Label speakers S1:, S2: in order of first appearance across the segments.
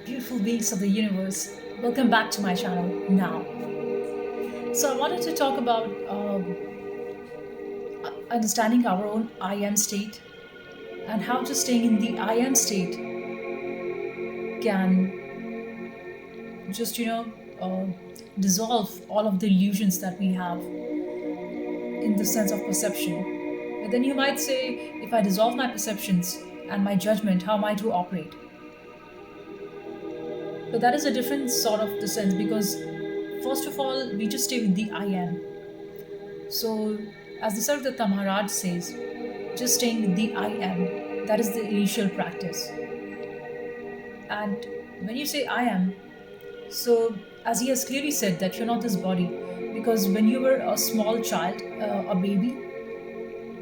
S1: beautiful beings of the universe. Welcome back to my channel now. So, I wanted to talk about understanding our own I am state and how just staying in the I am state can just, uh, dissolve all of the illusions that we have in the sense of perception. But then you might say, if I dissolve my perceptions and my judgment, how am I to operate? But that is a different sort of the sense because, first of all, we just stay with the I am. So, as the Sarvadatta Maharaj says, just staying with the I am, that is the initial practice. And when you say I am, so as he has clearly said, that you're not this body, because when you were a small child, a baby,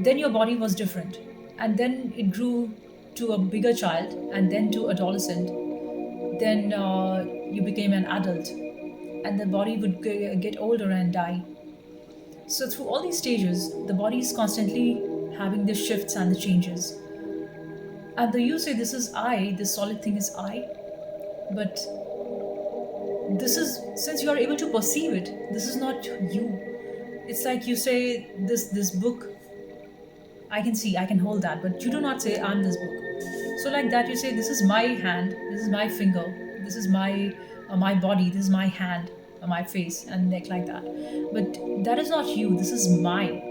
S1: then your body was different. And then it grew to a bigger child, and then to adolescent. Then you became an adult, and the body would get older and die. So, through all these stages, the body is constantly having the shifts and the changes. And though you say this is I, this solid thing is I, but this is, since you are able to perceive it, this is not you. It's like you say, this book, I can see, I can hold that, but you do not say, I'm this book. So, like that, you say, this is my hand, this is my finger, this is my body, this is my hand, my face and neck, like that. But that is not you, this is my.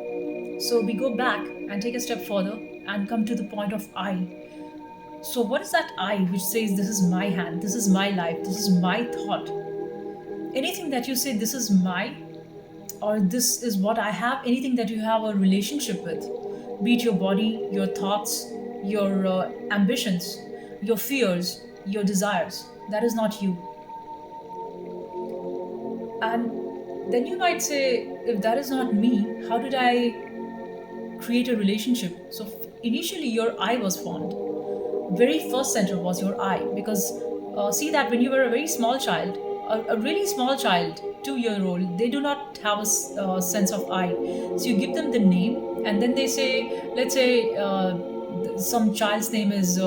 S1: So, we go back and take a step further and come to the point of I. So, what is that I which says, this is my hand, this is my life, this is my thought? Anything that you say, this is my, or this is what I have, anything that you have a relationship with, be it your body, your thoughts, your ambitions, your fears, your desires, that is not you. And then you might say, if that is not me, how did I create a relationship? So initially, your I was formed. Very first center was your I, because see that when you were a very small child, a really small child, 2 year old, they do not have a sense of I. So you give them the name, and then they say, let's say, some child's name is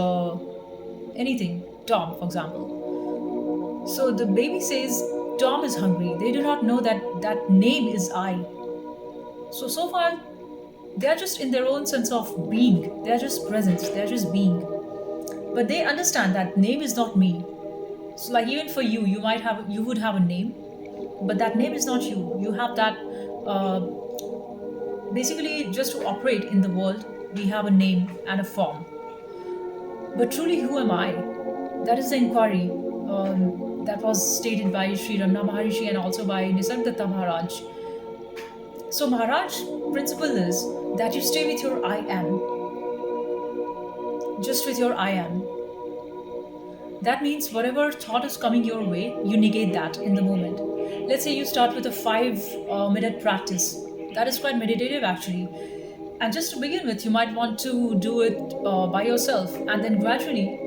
S1: anything, Tom, for example. So the baby says, Tom is hungry. They do not know that that name is I. So far, they are just in their own sense of being. They are just presence. They are just being. But they understand that name is not me. So, like even for you, you would have a name, but that name is not you. You have that. Uh, Basically, just to operate in the world, we have a name and a form. But truly, who am I? That is the inquiry that was stated by Sri Ramana Maharishi and also by Nisargadatta Maharaj. So, Maharaj principle is that you stay with your I am, just with your I am. That means whatever thought is coming your way, you negate that in the moment. Let's say you start with a 5 minute practice. That is quite meditative actually. And just to begin with, you might want to do it by yourself, and then gradually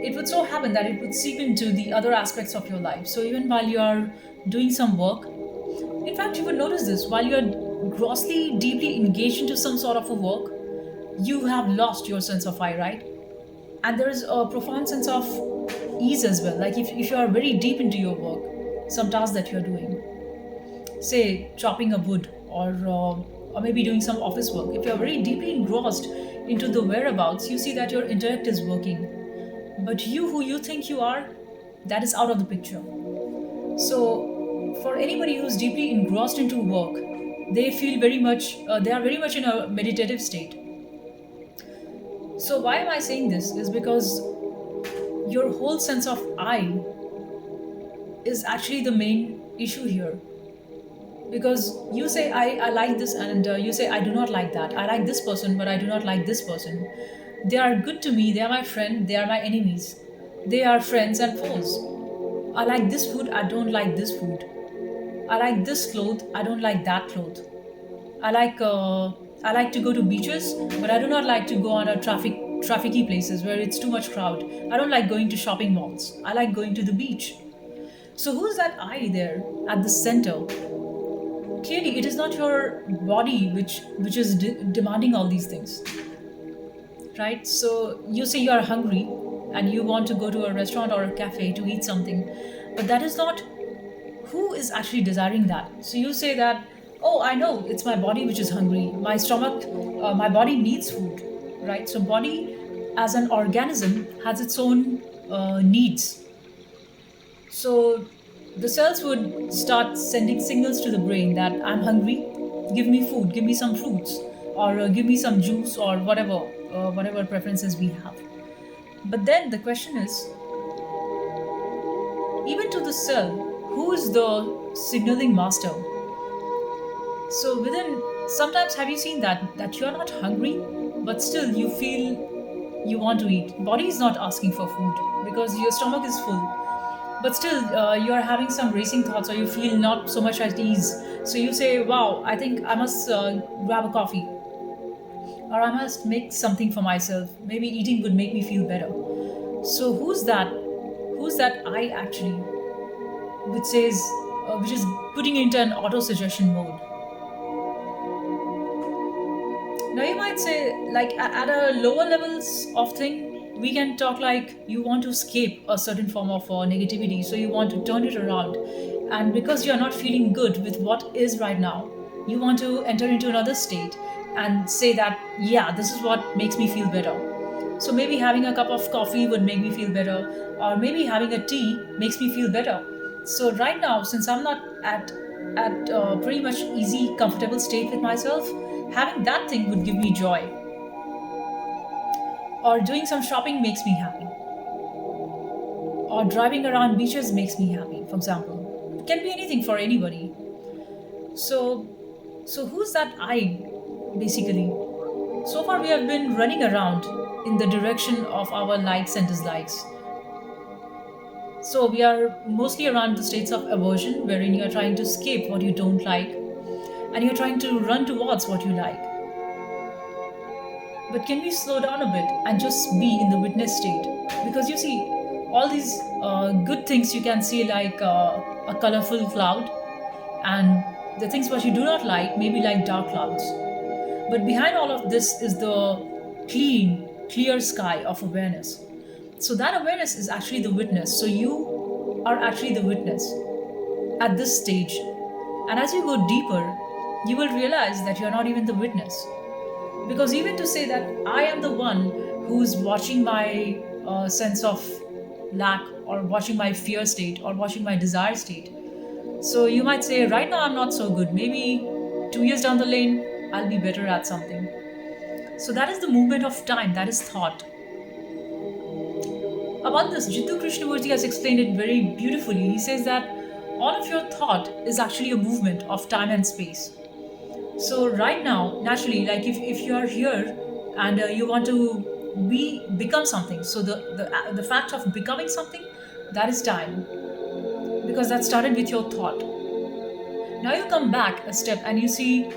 S1: it would so happen that it would seep into the other aspects of your life. So even while you are doing some work, in fact, you would notice this while you are grossly, deeply engaged into some sort of a work, you have lost your sense of I, right? And there is a profound sense of ease as well. Like if you are very deep into your work, some task that you're doing, say chopping a wood, or maybe doing some office work, if you're very deeply engrossed into the whereabouts, you see that your intellect is working, but you, who you think you are, that is out of the picture. So for anybody who's deeply engrossed into work, they feel very much they are very much in a meditative state. So why am I saying this is because your whole sense of I is actually the main issue here. Because you say, I like this, and you say, I do not like that. I like this person, but I do not like this person. They are good to me, they are my friend, they are my enemies. They are friends and foes. I like this food, I don't like this food. I like this cloth, I don't like that cloth. I like I like to go to beaches, but I do not like to go on a trafficy places where it's too much crowd. I don't like going to shopping malls. I like going to the beach. So who's that I there at the center? Clearly, it is not your body which is demanding all these things, right? So you say you are hungry, and you want to go to a restaurant or a cafe to eat something, but that is not who is actually desiring that. So you say that, oh, I know it's my body which is hungry, my stomach, my body needs food, right? So body as an organism has its own needs. So the cells would start sending signals to the brain that I'm hungry, give me food, give me some fruits, or give me some juice, or whatever preferences we have. But then the question is, even to the cell, who is the signaling master? So within, sometimes have you seen that you are not hungry, but still you feel you want to eat. Body is not asking for food because your stomach is full, but still you are having some racing thoughts, or you feel not so much at ease. So you say, "Wow, I think I must grab a coffee, or I must make something for myself. Maybe eating would make me feel better." So who's that? Who's that I actually, which says, which is putting into an auto suggestion mode? Now you might say, like at a lower levels of thing, we can talk like you want to escape a certain form of negativity, so you want to turn it around, and because you are not feeling good with what is right now, you want to enter into another state and say that, yeah, this is what makes me feel better. So maybe having a cup of coffee would make me feel better, or maybe having a tea makes me feel better. So right now, since I'm not at pretty much easy, comfortable state with myself, having that thing would give me joy. Or doing some shopping makes me happy. Or driving around beaches makes me happy, for example. It can be anything for anybody. So, so who's that I, basically? So far, we have been running around in the direction of our likes and dislikes. So we are mostly around the states of aversion, wherein you are trying to escape what you don't like, and you're trying to run towards what you like. But can we slow down a bit and just be in the witness state? Because you see, all these good things you can see, like a colorful cloud, and the things what you do not like, maybe like dark clouds. But behind all of this is the clear sky of awareness. So that awareness is actually the witness. So you are actually the witness at this stage. And as you go deeper, you will realize that you're not even the witness. Because even to say that I am the one who's watching my sense of lack, or watching my fear state, or watching my desire state. So you might say, right now I'm not so good. Maybe 2 years down the lane, I'll be better at something. So that is the movement of time, that is thought. About this, Jiddu Krishnamurti has explained it very beautifully. He says that all of your thought is actually a movement of time and space. So right now, naturally, like if you are here and you want to become something, so the fact of becoming something, that is time, because that started with your thought. Now you come back a step and you see,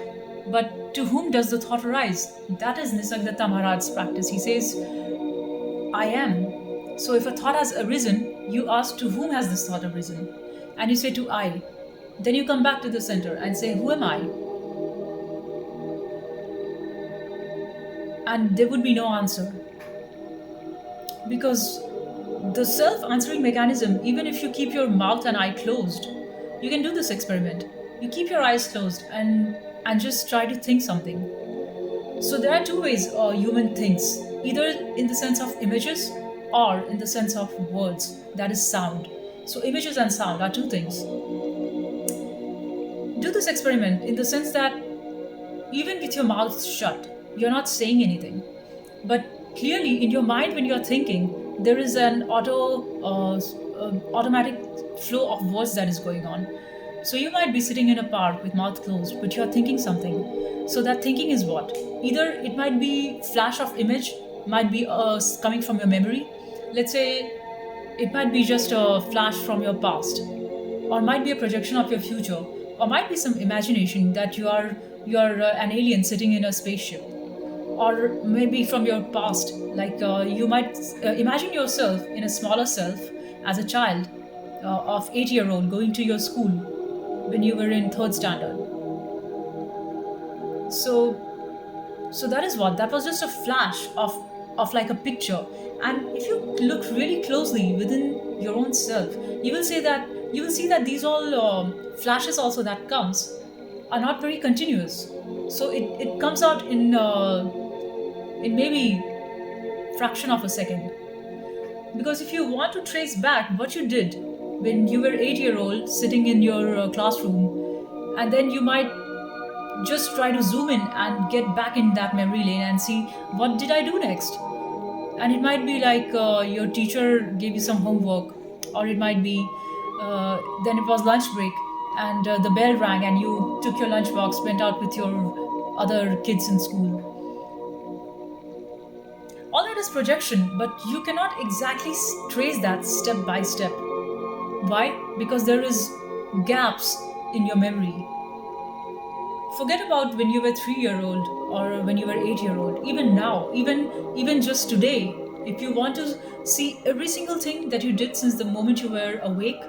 S1: but to whom does the thought arise? That is Nisargadatta Maharaj's practice. He says, I am. So if a thought has arisen, you ask, to whom has this thought arisen? And you say, to I. Then you come back to the center and say, who am I? And there would be no answer. Because the self answering mechanism, even if you keep your mouth and eye closed, you can do this experiment. You keep your eyes closed and just try to think something. So there are two ways a human thinks, either in the sense of images or in the sense of words, that is sound. So images and sound are two things. Do this experiment in the sense that even with your mouth shut, you're not saying anything. But clearly, in your mind, when you're thinking, there is an automatic flow of words that is going on. So you might be sitting in a park with mouth closed, but you're thinking something. So that thinking is what? Either it might be flash of image, might be coming from your memory. Let's say it might be just a flash from your past, or might be a projection of your future, or might be some imagination that you are an alien sitting in a spaceship, or maybe from your past, like you might imagine yourself in a smaller self as a child of 8-year old going to your school when you were in third standard. So that is what, that was just a flash of like a picture, And if you look really closely within your own self, you will say that you will see that these all flashes also that comes are not very continuous. So it comes out in maybe fraction of a second. Because if you want to trace back what you did when you were 8 year old sitting in your classroom, and then you might just try to zoom in and get back in that memory lane and see what did I do next. And it might be like your teacher gave you some homework, or it might be then it was lunch break, and the bell rang and you took your lunchbox, went out with your other kids in school. All that is projection, but you cannot exactly trace that step by step. Why? Because there is gaps in your memory. Forget about when you were 3 year old or when you were 8 year old. Even now, even just today, if you want to see every single thing that you did since the moment you were awake,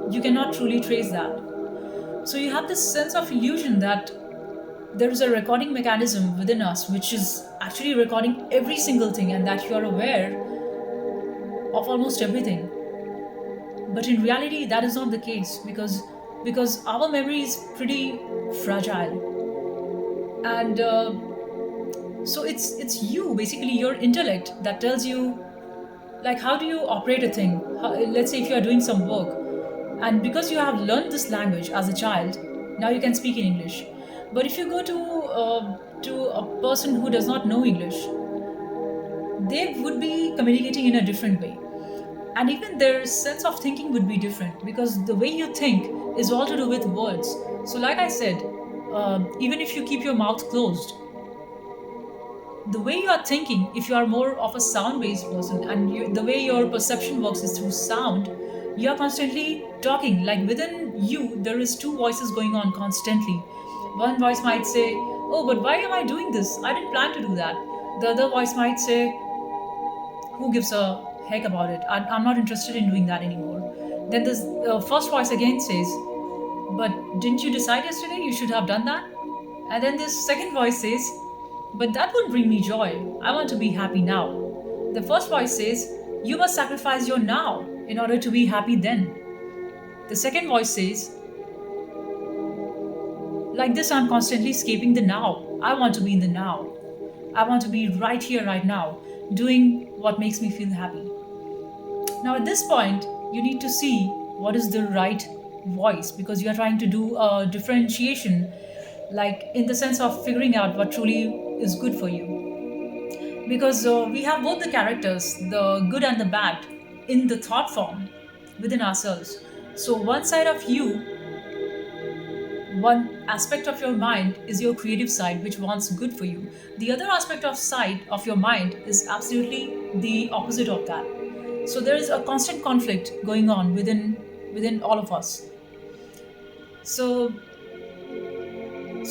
S1: you cannot truly trace that. So you have this sense of illusion that there is a recording mechanism within us which is actually recording every single thing, and that you are aware of almost everything. But in reality, that is not the case, because our memory is pretty fragile. And so it's you, basically your intellect, that tells you, like, how do you operate a thing. Let's say if you are doing some work, and because you have learned this language as a child, now you can speak in English. But if you go to a person who does not know English, they would be communicating in a different way, and even their sense of thinking would be different, because the way you think is all to do with words. So like I said, even if you keep your mouth closed, the way you are thinking, if you are more of a sound based person, and the way your perception works is through sound, you are constantly talking. Like within you there is two voices going on constantly. One voice might say, oh, but why am I doing this? I didn't plan to do that. The other voice might say, who gives a heck about it? I'm not interested in doing that anymore. Then this first voice again says, but didn't you decide yesterday you should have done that? And then this second voice says, but that won't bring me joy. I want to be happy now. The first voice says, you must sacrifice your now in order to be happy then. The second voice says, like this, I'm constantly escaping the now. I want to be in the now. I want to be right here, right now, doing what makes me feel happy. Now, at this point, you need to see what is the right voice, because you are trying to do a differentiation, like in the sense of figuring out what truly is good for you. Because we have both the characters, the good and the bad, in the thought form within ourselves. So, one side of you, one aspect of your mind is your creative side, which wants good for you. The other aspect of side of your mind is absolutely the opposite of that. So there is a constant conflict going on within all of us. So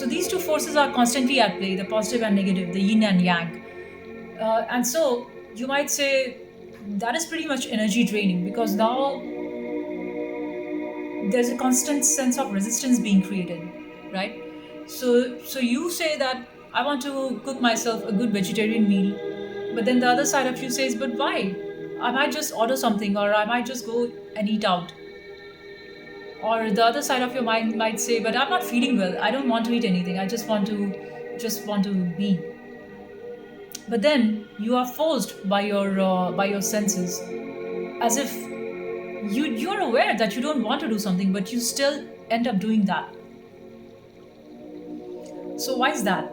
S1: these two forces are constantly at play, the positive and negative, the yin and yang. And so you might say that is pretty much energy draining, because now there's a constant sense of resistance being created, right? So you say that I want to cook myself a good vegetarian meal, but then the other side of you says, but why? I might just order something, or I might just go and eat out. Or the other side of your mind might say, but I'm not feeling well, I don't want to eat anything, I just want to be. But then you are forced by your senses, as if you're aware that you don't want to do something, but you still end up doing that. So why is that?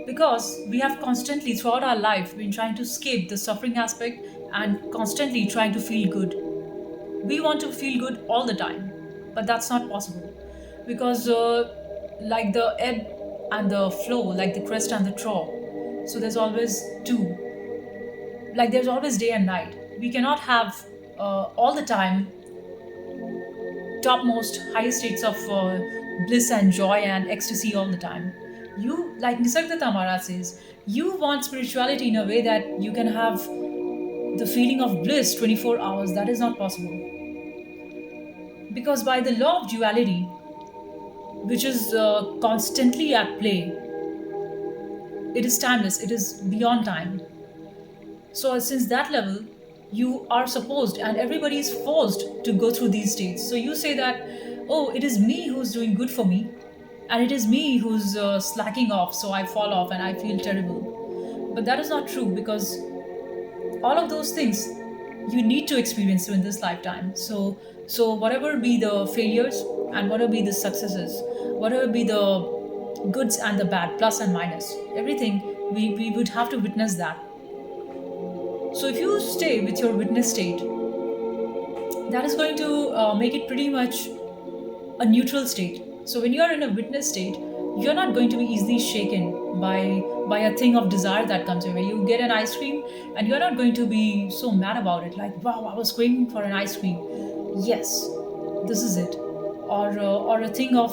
S1: Because we have constantly throughout our life been trying to escape the suffering aspect and constantly trying to feel good. We want to feel good all the time, but that's not possible, because like the ebb and the flow, like the crest and the trough, so there's always two. Like there's always day and night. We cannot have all the time topmost highest states of bliss and joy and ecstasy all the time. You, like Nisargadatta Maharaj says, you want spirituality in a way that you can have the feeling of bliss 24 hours. That is not possible, because by the law of duality, which is constantly at play, It is timeless, it is beyond time. So, since that level, you are supposed and everybody is forced to go through these states. So, you say that, oh, it is me who's doing good for me, and it is me who's slacking off, so I fall off and I feel terrible. But that is not true, because all of those things you need to experience in this lifetime. So whatever be the failures and whatever be the successes, whatever be the goods and the bad, plus and minus, everything, we would have to witness that. So if you stay with your witness state, that is going to make it pretty much a neutral state. So when you are in a witness state, you're not going to be easily shaken by a thing of desire that comes your way. You get an ice cream, and you're not going to be so mad about it, like, wow, I was craving for an ice cream. Yes, this is it. Or a thing of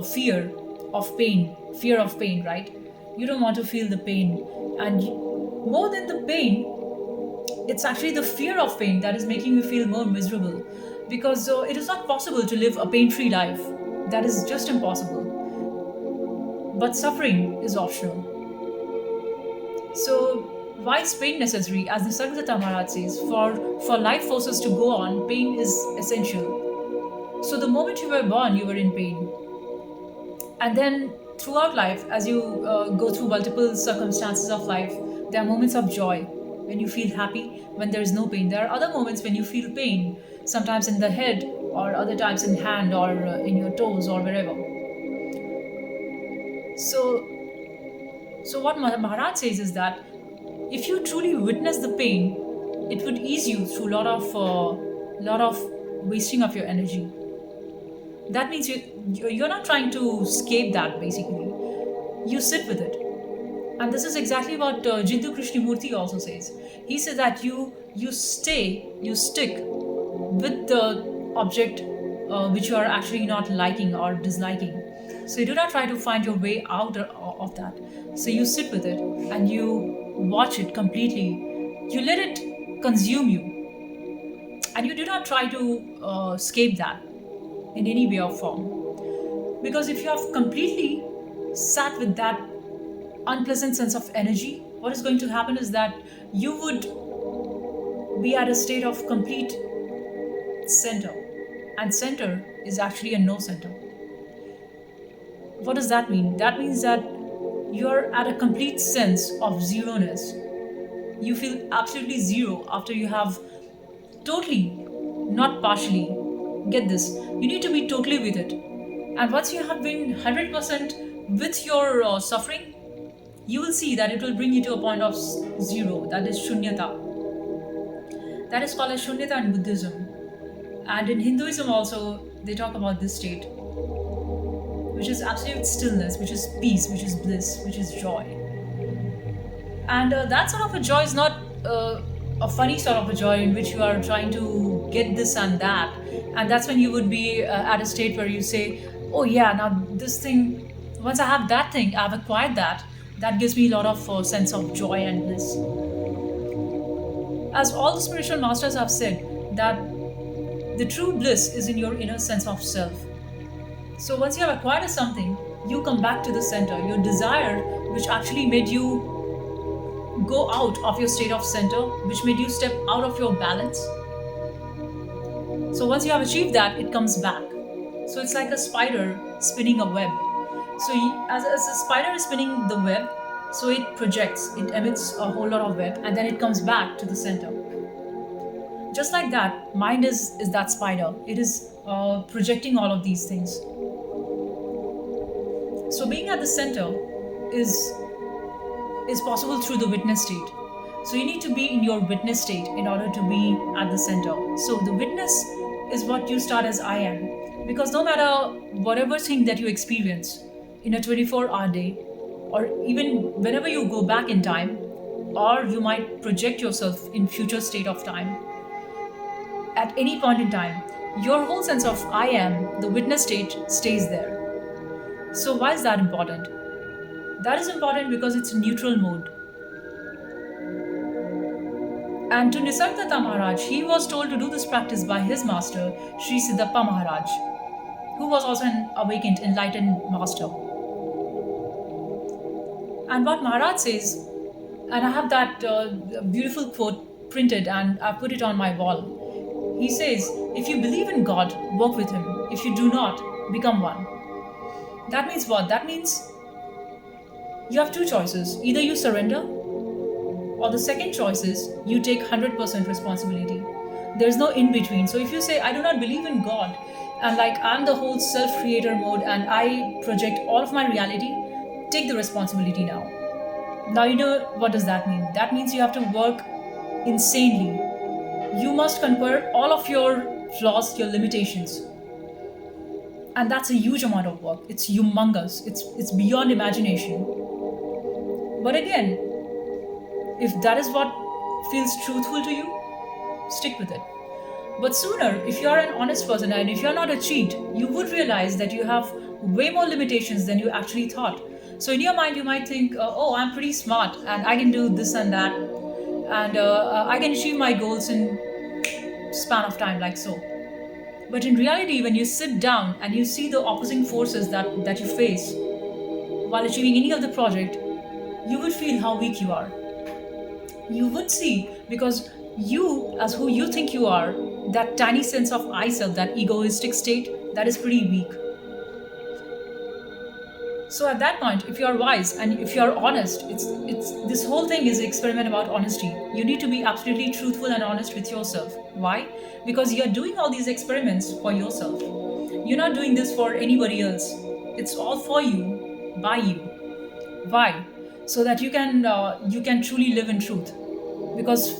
S1: fear of pain, right? You don't want to feel the pain, and more than the pain, it's actually the fear of pain that is making you feel more miserable, because it is not possible to live a pain-free life. That is just impossible. But suffering is optional. So why is pain necessary? As the Sargadatta Maharaj says, for life forces to go on, pain is essential. So the moment you were born, you were in pain. And then throughout life, as you go through multiple circumstances of life, there are moments of joy when you feel happy, when there is no pain. There are other moments when you feel pain, sometimes in the head, or other times in hand, or in your toes, or wherever. So what Maharaj says is that if you truly witness the pain, it would ease you through lot of wasting of your energy. That means you're not trying to escape that. Basically, you sit with it. And this is exactly what Jiddu Krishnamurti also says. He says that you stick with the object which you are actually not liking or disliking. So you do not try to find your way out of that. So you sit with it and you watch it completely. You let it consume you, and you do not try to escape that in any way or form. Because if you have completely sat with that unpleasant sense of energy, what is going to happen is that you would be at a state of complete center. And center is actually a no center. What does that mean? That means that you're at a complete sense of zeroness. You feel absolutely zero after you have totally, not partially. Get this, you need to be totally with it. And once you have been 100% with your suffering, you will see that it will bring you to a point of zero, that is shunyata. That is called as shunyata in Buddhism. And in Hinduism also, they talk about this state, which is absolute stillness, which is peace, which is bliss, which is joy. And that sort of a joy is not a funny sort of a joy in which you are trying to get this and that. And that's when you would be at a state where you say, oh yeah, now this thing, once I have that thing, I've acquired that, that gives me a lot of sense of joy and bliss. As all the spiritual masters have said, that the true bliss is in your inner sense of self. So once you have acquired something, you come back to the center. Your desire, which actually made you go out of your state of center, which made you step out of your balance. So once you have achieved that, it comes back. So it's like a spider spinning a web. So as a spider is spinning the web, so it projects, it emits a whole lot of web, and then it comes back to the center. Just like that, mind is that spider. It is projecting all of these things. So being at the center is possible through the witness state. So you need to be in your witness state in order to be at the center. So the witness is what you start as I am. Because no matter whatever thing that you experience in a 24-hour day, or even whenever you go back in time, or you might project yourself in future state of time, at any point in time, your whole sense of I am, the witness state, stays there. So why is that important? That is important because it's a neutral mode. And to Nisargadatta Maharaj, he was told to do this practice by his master, Sri Siddhappa Maharaj, who was also an awakened, enlightened master. And what Maharaj says, and I have that beautiful quote printed and I put it on my wall. He says, if you believe in God, work with Him. If you do not, become one. That means what? That means you have two choices. Either you surrender, or the second choice is you take 100% responsibility. There's no in between. So if you say, I do not believe in God, and like I'm the whole self creator mode and I project all of my reality, take the responsibility now. Now, you know what does that mean? That means you have to work insanely. You must conquer all of your flaws, your limitations. And that's a huge amount of work. It's humongous. It's beyond imagination. But again, if that is what feels truthful to you, stick with it. But sooner, if you're an honest person and if you're not a cheat, you would realize that you have way more limitations than you actually thought. So in your mind, you might think, oh, I'm pretty smart and I can do this and that, and I can achieve my goals in span of time like so. But in reality, when you sit down and you see the opposing forces that you face while achieving any of the project, you would feel how weak you are. You would see, because you, as who you think you are, that tiny sense of I self, that egoistic state, that is pretty weak. So at that point, if you are wise and if you are honest, it's this whole thing is an experiment about honesty. You need to be absolutely truthful and honest with yourself. Why? Because you're doing all these experiments for yourself. You're not doing this for anybody else. It's all for you, by you. Why? So that you can truly live in truth. Because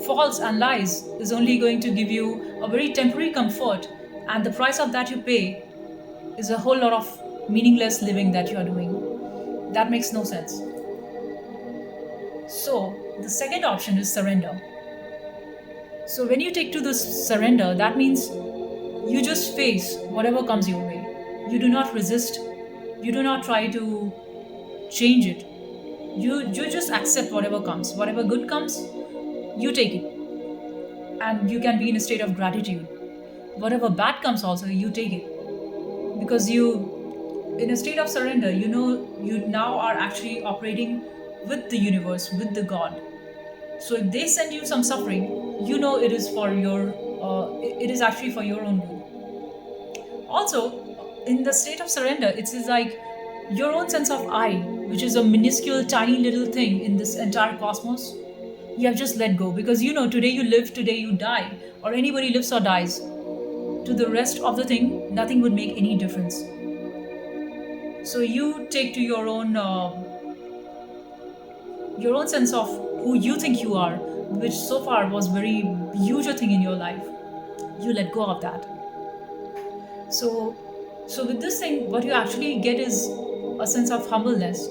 S1: false and lies is only going to give you a very temporary comfort, and the price of that you pay is a whole lot of meaningless living that you are doing. That makes no sense. So, the second option is surrender. So, when you take to this surrender, that means you just face whatever comes your way. You do not resist, you do not try to change it. You just accept whatever comes. Whatever good comes, you take it. And you can be in a state of gratitude. Whatever bad comes also, you take it. Because you, in a state of surrender, you know you now are actually operating with the universe, with the God. So if they send you some suffering, you know it is for your it is actually for your own good. Also, in the state of surrender, it's like your own sense of I, which is a minuscule tiny little thing in this entire cosmos, you have just let go. Because you know today you live, today you die, or anybody lives or dies, to the rest of the thing nothing would make any difference. So you take to your own sense of who you think you are, which so far was very huge a thing in your life. You let go of that. So so with this thing, what you actually get is a sense of humbleness,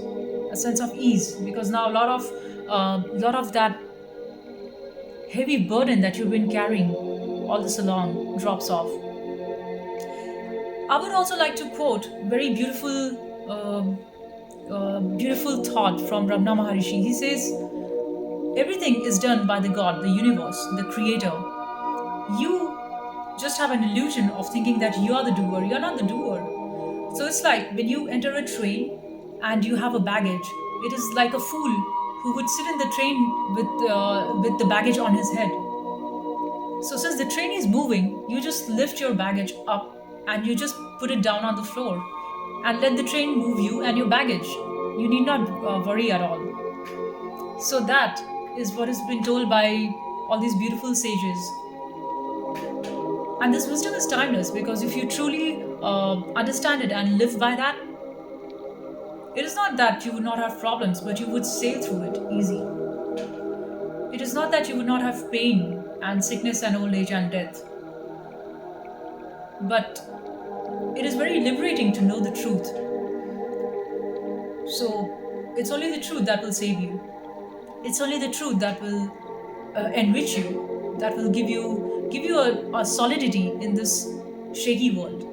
S1: a sense of ease, because now a lot of that heavy burden that you've been carrying all this along drops off. I would also like to quote very beautiful thought from Ramna Maharishi. He says, everything is done by the God, the universe, the creator. You just have an illusion of thinking that you are the doer. You're not the doer. So it's like when you enter a train and you have a baggage, it is like a fool who would sit in the train with the baggage on his head. So since the train is moving, you just lift your baggage up and you just put it down on the floor and let the train move you and your baggage. You need not worry at all. So that is what has been told by all these beautiful sages. And this wisdom is timeless, because if you truly understand it and live by that, it is not that you would not have problems, but you would sail through it easy. It is not that you would not have pain and sickness and old age and death, but it is very liberating to know the truth. So it's only the truth that will save you. It's only the truth that will enrich you, that will give you a solidity in this shaky world.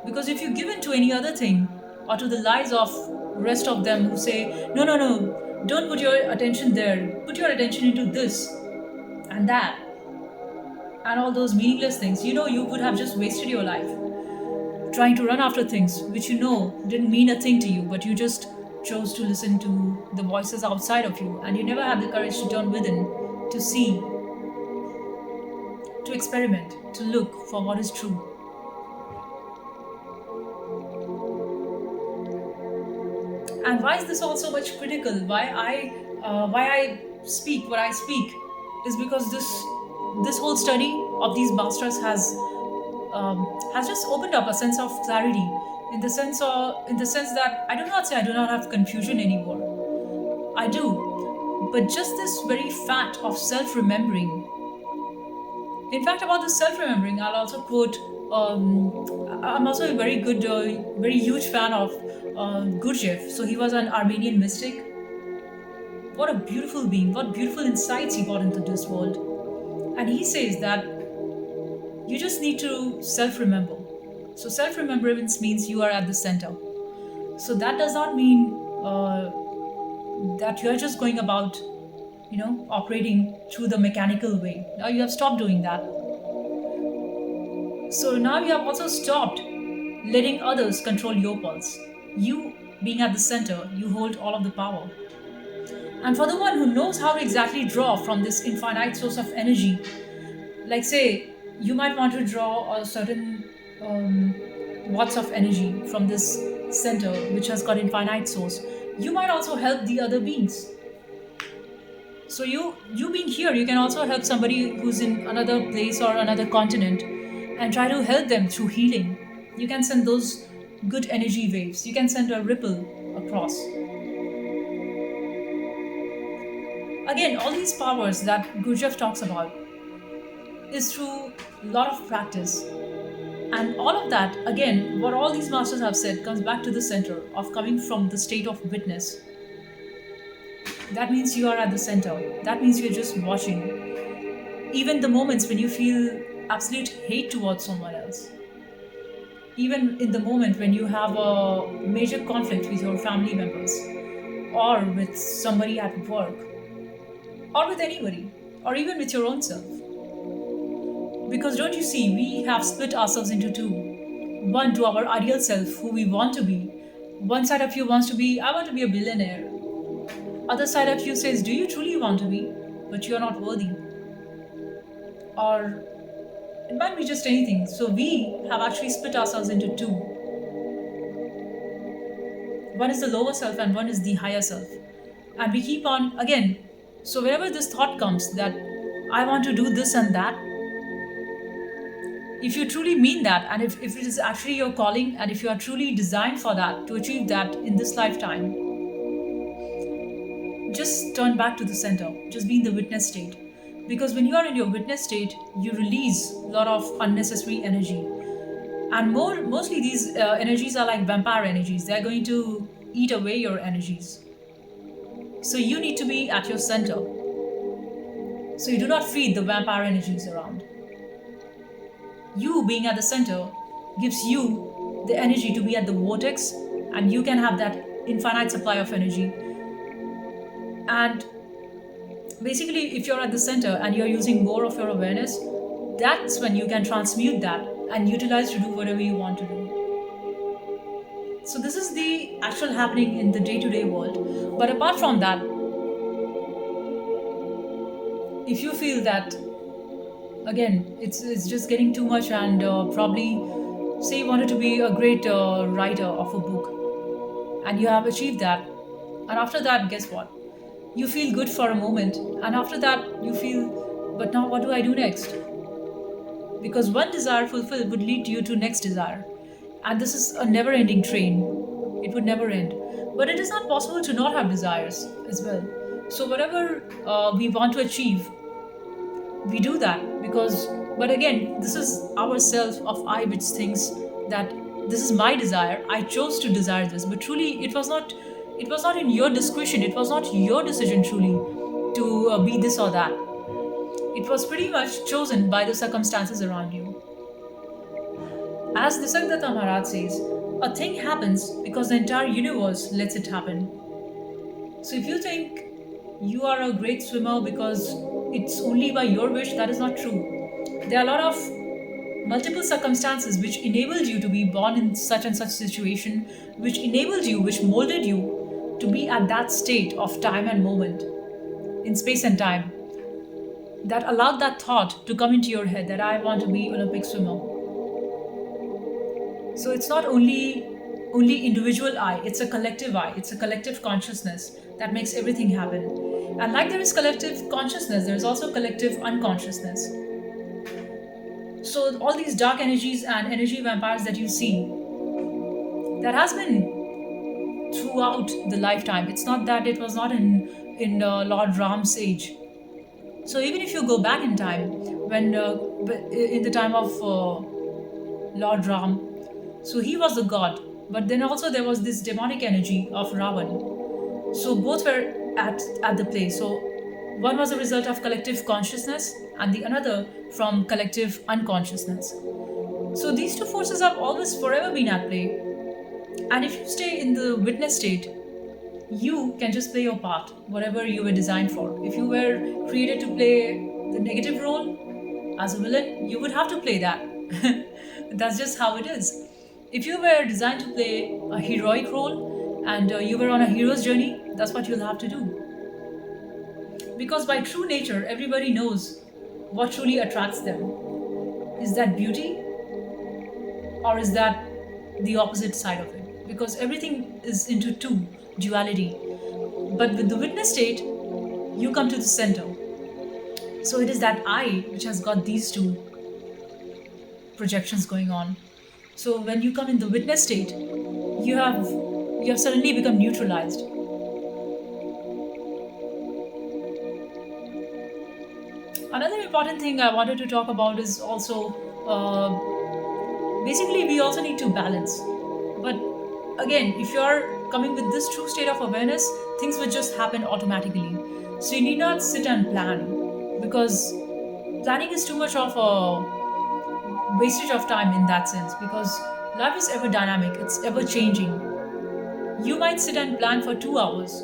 S1: Because if you give in to any other thing, or to the lies of rest of them who say, no, no, no, don't put your attention there, put your attention into this and that, and all those meaningless things, you would have just wasted your life trying to run after things which didn't mean a thing to you, but you just chose to listen to the voices outside of you, and you never had the courage to turn within, to see, to experiment, to look for what is true. And why is this all so much critical? Why I speak what I speak is because this whole study of these masters has just opened up a sense of clarity, in the sense that I do not say I do not have confusion anymore. I do, but just this very fact of self remembering. In fact, about the self remembering, I'll also quote. I'm also a very huge fan of Gurdjieff. So he was an Armenian mystic. What a beautiful being! What beautiful insights he brought into this world. And he says that you just need to self remember. So self remembrance means you are at the center. So that does not mean that you are just going about, operating through the mechanical way. Now you have stopped doing that. So now you have also stopped letting others control your pulse. You being at the center, you hold all of the power. And for the one who knows how to exactly draw from this infinite source of energy, like say, you might want to draw a certain um, watts of energy from this center, which has got infinite source. You might also help the other beings. So you being here, you can also help somebody who's in another place or another continent, and try to help them through healing. You can send those good energy waves. You can send a ripple across. Again, all these powers that Gurdjieff talks about is through a lot of practice. And all of that, again, what all these masters have said comes back to the center of coming from the state of witness. That means you are at the center. That means you're just watching. Even the moments when you feel absolute hate towards someone else. Even in the moment when you have a major conflict with your family members, or with somebody at work, or with anybody, or even with your own self. Because don't you see, we have split ourselves into two. One to our ideal self, who we want to be. One side of you wants to be, I want to be a billionaire. Other side of you says, do you truly want to be, but you're not worthy? Or it might be just anything. So we have actually split ourselves into two. One is the lower self and one is the higher self. And we keep on, again, so whenever this thought comes that I want to do this and that, if you truly mean that, and if it is actually your calling, and if you are truly designed for that, to achieve that in this lifetime, just turn back to the center. Just be in the witness state. Because when you are in your witness state, you release a lot of unnecessary energy. And mostly these energies are like vampire energies. They're going to eat away your energies. So you need to be at your center. So you do not feed the vampire energies around. You being at the center gives you the energy to be at the vortex, and you can have that infinite supply of energy. And basically, if you're at the center and you're using more of your awareness, that's when you can transmute that and utilize to do whatever you want to do. So this is the actual happening in the day-to-day world. But apart from that, if you feel that again it's just getting too much, and probably say you wanted to be a great writer of a book, and you have achieved that, and after that, guess what, you feel good for a moment, and after that you feel, but now what do I do next? Because one desire fulfilled would lead you to next desire, and this is a never ending train. It would never end. But it is not possible to not have desires as well. So whatever we want to achieve, we do that. Because, but again, this is our self of I which thinks that this is my desire, I chose to desire this, but truly it was not in your discretion, it was not your decision truly to be this or that. It was pretty much chosen by the circumstances around you. As Nisargadatta Maharaj says, a thing happens because the entire universe lets it happen. So if you think you are a great swimmer because it's only by your wish, that is not true. There are a lot of multiple circumstances which enabled you to be born in such and such situation, which enabled you, which molded you, to be at that state of time and moment in space and time that allowed that thought to come into your head that I want to be Olympic swimmer. So it's not only individual I, it's a collective I, it's a collective consciousness that makes everything happen. And like there is collective consciousness, there is also collective unconsciousness. So all these dark energies and energy vampires that you see, that has been throughout the lifetime. It's not that it was not in Lord Ram's age. So even if you go back in time, when in the time of Lord Ram, so he was the god, but then also there was this demonic energy of Ravan. So both were at the place. So one was a result of collective consciousness, and the another from collective unconsciousness. So these two forces have always forever been at play. And if you stay in the witness state, you can just play your part, whatever you were designed for. If you were created to play the negative role as a villain, you would have to play that. That's just how it is. If you were designed to play a heroic role and you were on a hero's journey, that's what you'll have to do. Because by true nature, everybody knows what truly attracts them. Is that beauty, or is that the opposite side of it? Because everything is into two duality. But with the witness state, you come to the center. So it is that I which has got these two projections going on. So when you come in the witness state, you have suddenly become neutralized. Another important thing I wanted to talk about is also basically we also need to balance. But again, if you're coming with this true state of awareness, things will just happen automatically. So you need not sit and plan, because planning is too much of a wastage of time in that sense, because life is ever dynamic, it's ever changing. You might sit and plan for 2 hours,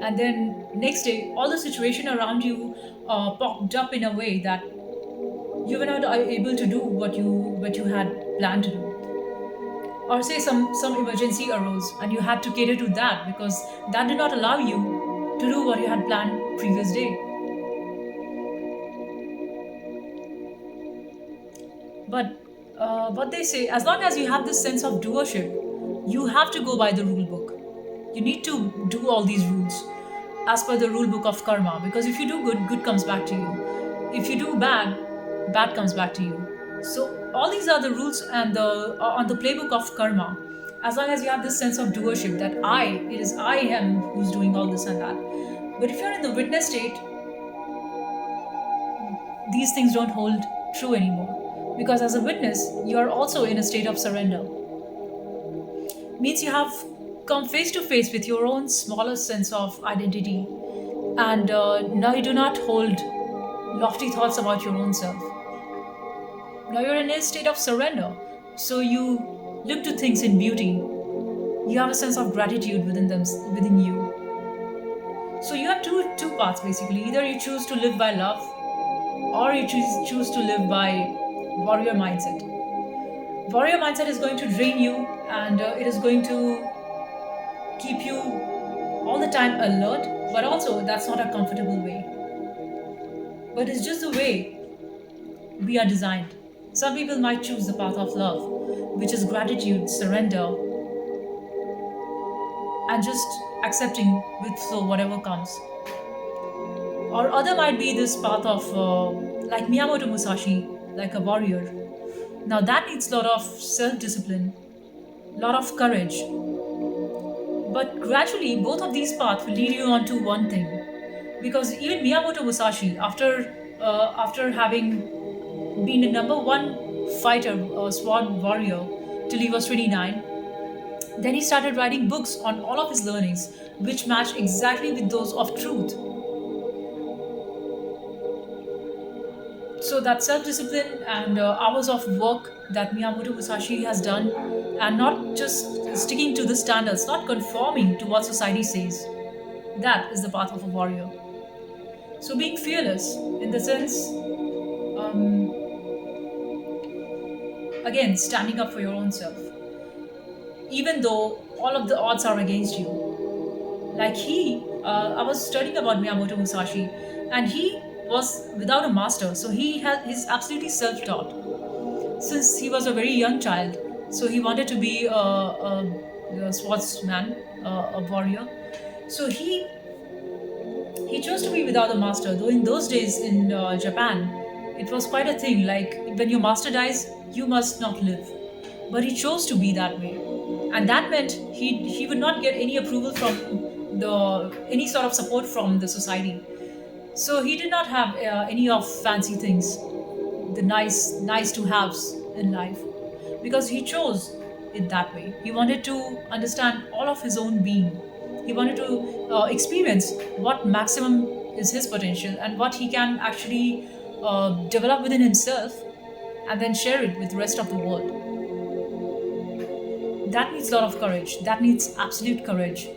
S1: and then next day all the situation around you popped up in a way that you were not able to do what you had planned to do. Or say some emergency arose and you had to cater to that, because that did not allow you to do what you had planned previous day. But what they say, as long as you have this sense of doership, you have to go by the rule book. You need to do all these rules as per the rule book of karma. Because if you do good, good comes back to you. If you do bad, bad comes back to you. So all these are the rules and the on the playbook of karma. As long as you have this sense of doership, that it is I am who's doing all this and that. But if you're in the witness state, these things don't hold true anymore. Because as a witness, you are also in a state of surrender. Means you have come face to face with your own smallest sense of identity. And now you do not hold lofty thoughts about your own self. Now you're in a state of surrender. So you look to things in beauty. You have a sense of gratitude within you. So you have two paths basically. Either you choose to live by love, or you choose to live by warrior mindset. Warrior mindset is going to drain you, and it is going to keep you all the time alert, but also that's not a comfortable way. But it's just the way we are designed. Some people might choose the path of love, which is gratitude, surrender, and just accepting with flow whatever comes. Or other might be this path of like Miyamoto Musashi, like a warrior. Now that needs a lot of self-discipline, lot of courage. But gradually, both of these paths will lead you on to one thing. Because even Miyamoto Musashi, after having been a number one fighter, sworn warrior, till he was 29, then he started writing books on all of his learnings, which match exactly with those of truth. So that self-discipline and hours of work that Miyamoto Musashi has done, and not just sticking to the standards, not conforming to what society says, that is the path of a warrior. So being fearless in the sense, again, standing up for your own self, even though all of the odds are against you. Like I was studying about Miyamoto Musashi, and he was without a master, so he's absolutely self-taught since he was a very young child. So he wanted to be a swordsman, a warrior. So he chose to be without a master. Though in those days in Japan, it was quite a thing. Like when your master dies, you must not live. But he chose to be that way, and that meant he would not get any approval from the any sort of support from the society. So he did not have any of fancy things, the nice to haves in life, because he chose it that way. He wanted to understand all of his own being. He wanted to experience what maximum is his potential and what he can actually develop within himself, and then share it with the rest of the world. That needs a lot of courage. That needs absolute courage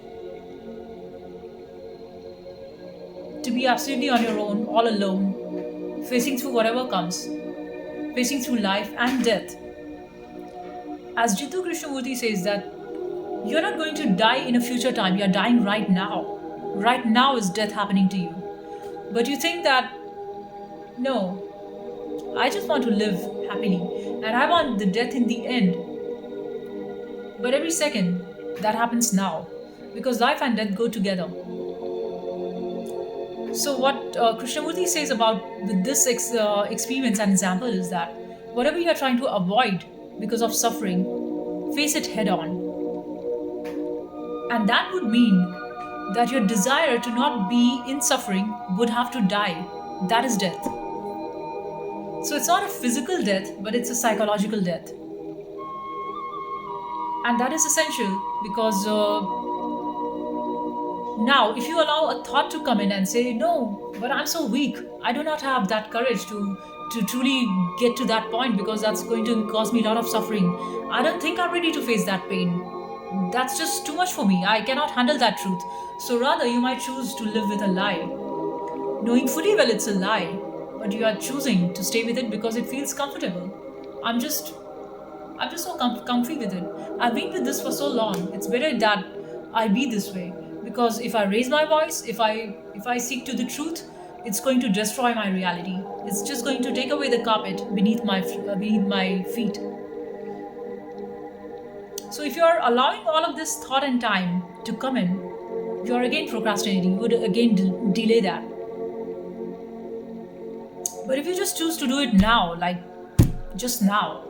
S1: to be absolutely on your own, all alone, facing through whatever comes, facing through life and death. As Jiddu Krishnamurti says, that you're not going to die in a future time, you're dying right now. Right now is death happening to you. But you think that, no, I just want to live happily and I want the death in the end. But every second, that happens now because life and death go together. So, what Krishnamurti says about with this experience and example is that whatever you are trying to avoid because of suffering, face it head on. And that would mean that your desire to not be in suffering would have to die. That is death. So, it's not a physical death, but it's a psychological death. And that is essential because now, if you allow a thought to come in and say, no, but I'm so weak, I do not have that courage to truly get to that point because that's going to cause me a lot of suffering. I don't think I'm ready to face that pain. That's just too much for me. I cannot handle that truth. So rather, you might choose to live with a lie, knowing fully well it's a lie, but you are choosing to stay with it because it feels comfortable. I'm just I'm just so comfy with it. I've been with this for so long. It's better that I be this way because if I raise my voice, if I seek to the truth, it's going to destroy my reality. It's just going to take away the carpet beneath my feet. So if you are allowing all of this thought and time to come in, you are again procrastinating. You would again delay that. But if you just choose to do it now, like just now,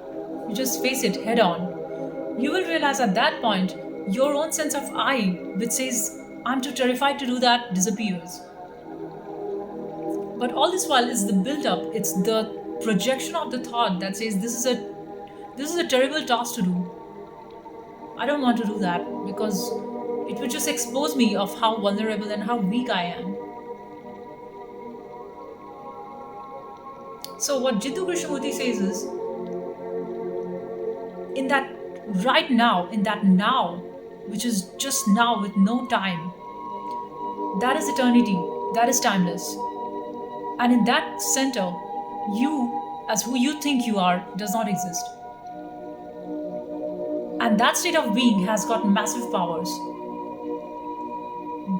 S1: you just face it head on, you will realize at that point your own sense of I, which says, I'm too terrified to do that, disappears. But all this while is the build up, it's the projection of the thought that says, this is a terrible task to do. I don't want to do that because it would just expose me of how vulnerable and how weak I am. So what Jiddu Krishnamurti says is, in that right now, in that now, which is just now with no time, that is eternity, that is timeless. And in that center, you, as who you think you are, does not exist. And that state of being has got massive powers.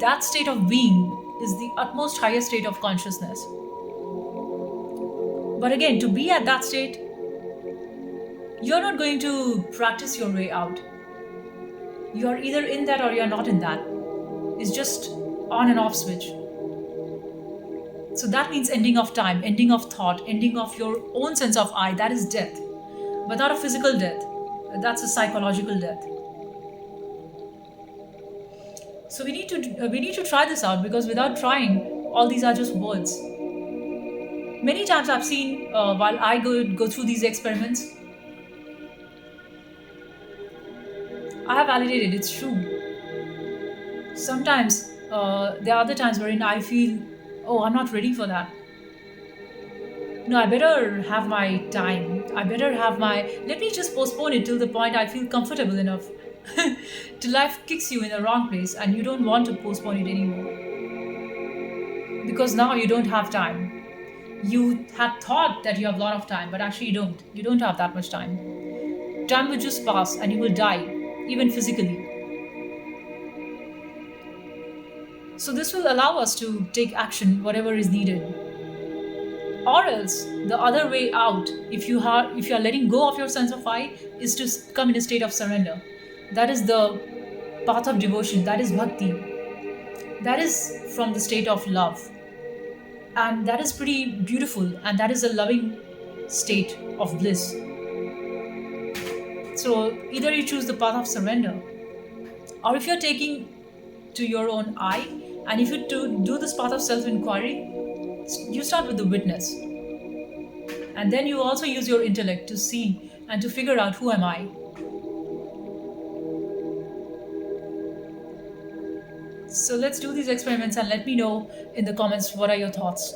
S1: That state of being is the utmost highest state of consciousness. But again, to be at that state, you're not going to practice your way out. You're either in that or you're not in that. It's just on and off switch. So that means ending of time, ending of thought, ending of your own sense of I. That is death. But not a physical death. That's a psychological death. So we need to try this out because without trying, all these are just words. Many times I've seen while I go through these experiments, I have validated it's true. Sometimes there are other times wherein I feel, oh, I'm not ready for that. No, I better have my time. I better have my. Let me just postpone it till the point I feel comfortable enough. Till life kicks you in the wrong place and you don't want to postpone it anymore. Because now you don't have time. You had thought that you have a lot of time, but actually you don't. You don't have that much time. Time will just pass and you will die, even physically. So this will allow us to take action whatever is needed. Or else the other way out, if you are letting go of your sense of I, is to come in a state of surrender. That is the path of devotion. That is bhakti. That is from the state of love, and that is pretty beautiful, and that is a loving state of bliss. So either you choose the path of surrender, or if you're taking to your own I, and if you do this path of self inquiry, you start with the witness, and then you also use your intellect to see and to figure out who am I. So let's do these experiments and let me know in the comments what are your thoughts.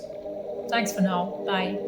S1: Thanks for now. Bye.